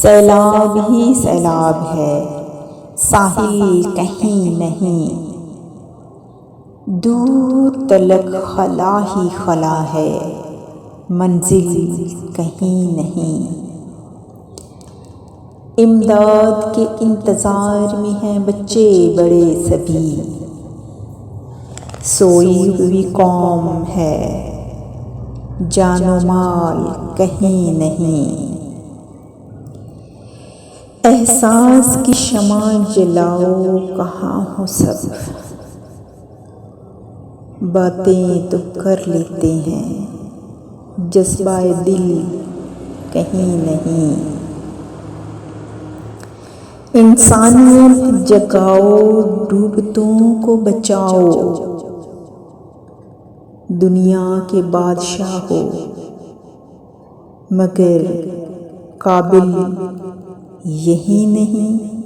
سیلاب ہی سیلاب ہے، ساحل کہیں نہیں، دور تلک خلا ہی خلا ہے، منزل کہیں نہیں۔ امداد کے انتظار میں ہیں بچے بڑے سبھی، سوئی ہوئی قوم ہے، جان و مال کہیں نہیں۔ احساس کی شمع جلاؤ کہاں ہو سب، باتیں تو کر لیتے ہیں، جذبہ دل کہیں نہیں۔ انسانیت جگاؤ، ڈوبتوں کو بچاؤ، دنیا کے بادشاہ ہو مگر قابل یہی نہیں۔